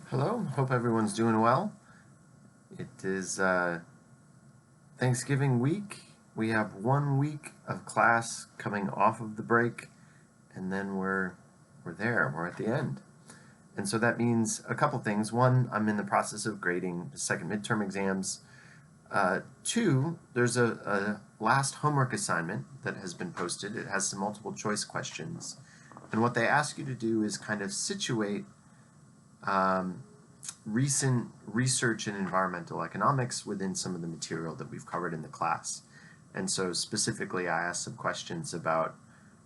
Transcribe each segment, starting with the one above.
Hello, hope everyone's doing well. It is Thanksgiving week. We have 1 week of class coming off of the break, and then we're there. We're at the end, and so that means a couple things. One, I'm in the process of grading the second midterm exams. Two, there's a last homework assignment that has been posted. It has some multiple choice questions, and what they ask you to do is kind of situate um, recent research in environmental economics within some of the material that we've covered in the class. And so specifically, I asked some questions about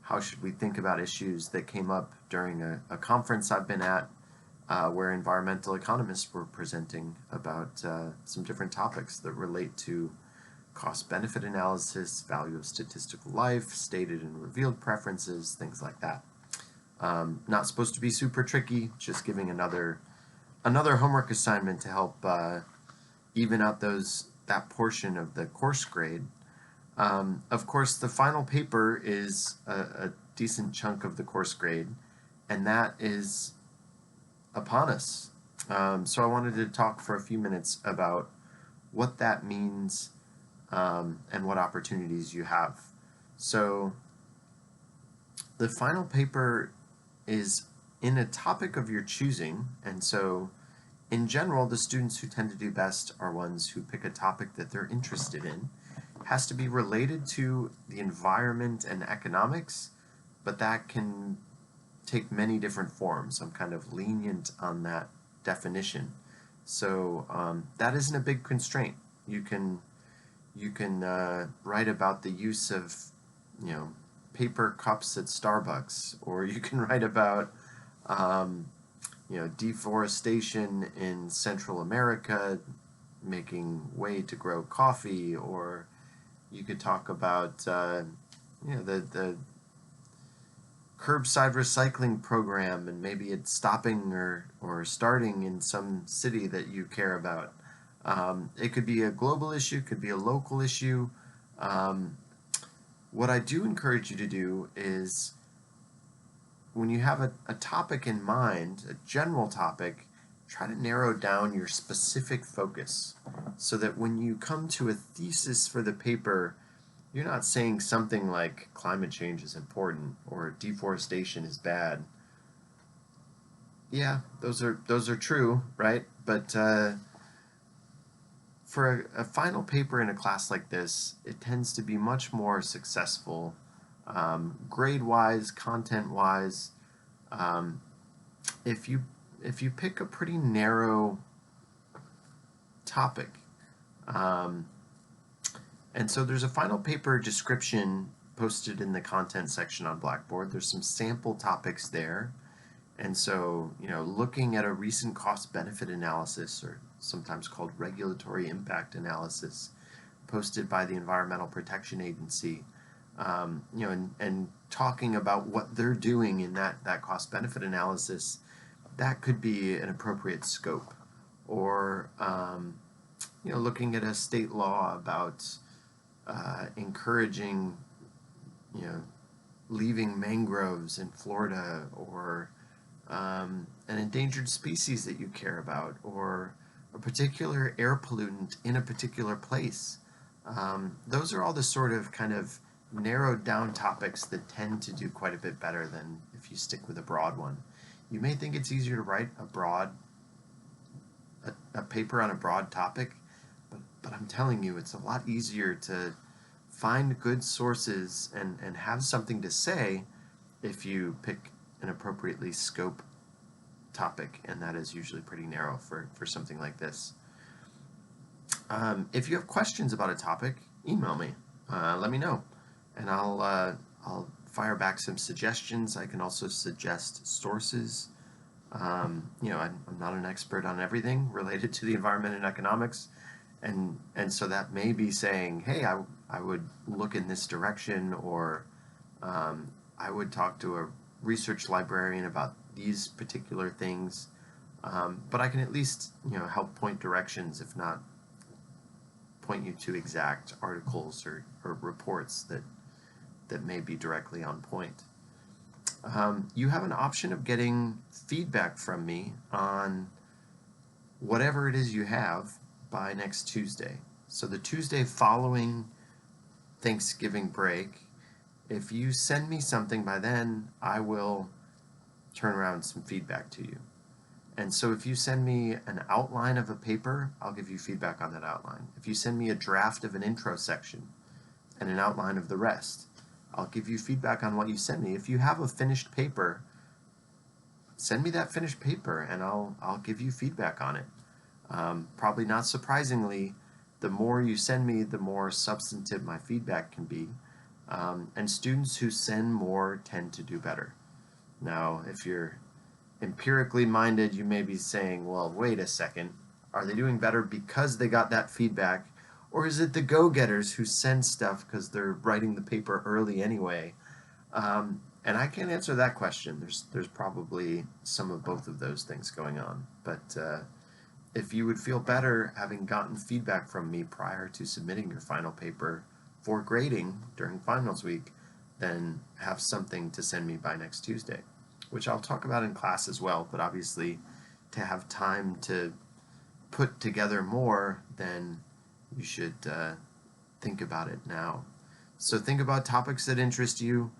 how should we think about issues that came up during a conference I've been at where environmental economists were presenting about some different topics that relate to cost-benefit analysis, value of statistical life, stated and revealed preferences, things like that. Not supposed to be super tricky, just giving another homework assignment to help even out that portion of the course grade. Of course, the final paper is a decent chunk of the course grade, and that is upon us. So I wanted to talk for a few minutes about what that means and what opportunities you have. So the final paper is in a topic of your choosing, and so in general, the students who tend to do best are ones who pick a topic that they're interested in. It has to be related to the environment and economics, but that can take many different forms. I'm kind of lenient on that definition. So that isn't a big constraint. You can write about the use of paper cups at Starbucks, or you can write about deforestation in Central America, making way to grow coffee, or you could talk about the curbside recycling program, and maybe it's stopping or starting in some city that you care about. It could be a global issue, could be a local issue. What I do encourage you to do is when you have a topic in mind, a general topic, try to narrow down your specific focus so that when you come to a thesis for the paper, you're not saying something like climate change is important or deforestation is bad. Yeah, those are true, right? But for a final paper in a class like this, it tends to be much more successful, grade-wise, content-wise, um, if you pick a pretty narrow topic. And so there's a final paper description posted in the content section on Blackboard. There's some sample topics there. And so, looking at a recent cost-benefit analysis, or sometimes called regulatory impact analysis, posted by the Environmental Protection Agency, and talking about what they're doing in that cost-benefit analysis, that could be an appropriate scope. Or, looking at a state law about encouraging, leaving mangroves in Florida, or an endangered species that you care about, or a particular air pollutant in a particular place. Those are all the sort of kind of narrowed down topics that tend to do quite a bit better than if you stick with a broad one. You may think it's easier to write a paper on a broad topic, but I'm telling you, it's a lot easier to find good sources and have something to say if you pick an appropriately scope topic, and that is usually pretty narrow for something like this. If you have questions about a topic, email me. Let me know, and I'll fire back some suggestions. I can also suggest sources. I'm not an expert on everything related to the environment and economics, and so that may be saying, hey, I would look in this direction, or I would talk to a research librarian about these particular things. But I can at least help point directions, if not point you to exact articles or reports that may be directly on point. You have an option of getting feedback from me on whatever it is you have by next Tuesday. So the Tuesday following Thanksgiving break, if you send me something by then, I will turn around some feedback to you. And so if you send me an outline of a paper, I'll give you feedback on that outline. If you send me a draft of an intro section and an outline of the rest, I'll give you feedback on what you send me. If you have a finished paper, send me that finished paper and I'll give you feedback on it. Probably not surprisingly, the more you send me, the more substantive my feedback can be. And students who send more tend to do better. Now, if you're empirically minded, you may be saying, well, wait a second, are they doing better because they got that feedback? Or is it the go-getters who send stuff because they're writing the paper early anyway? And I can't answer that question. There's probably some of both of those things going on. But if you would feel better having gotten feedback from me prior to submitting your final paper for grading during finals week, then have something to send me by next Tuesday, which I'll talk about in class as well. But obviously, to have time to put together more, then you should think about it now. So think about topics that interest you.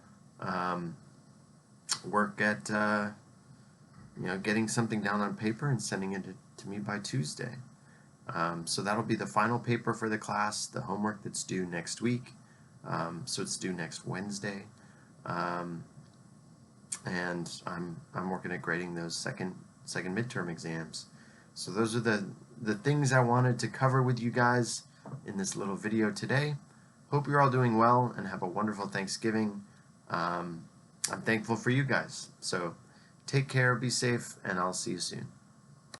Work at getting something down on paper and sending it to me by Tuesday. So that'll be the final paper for the class, the homework that's due next week. So it's due next Wednesday. And I'm working at grading those second midterm exams. So those are the things I wanted to cover with you guys in this little video today. Hope you're all doing well and have a wonderful Thanksgiving. I'm thankful for you guys. So take care, be safe, and I'll see you soon.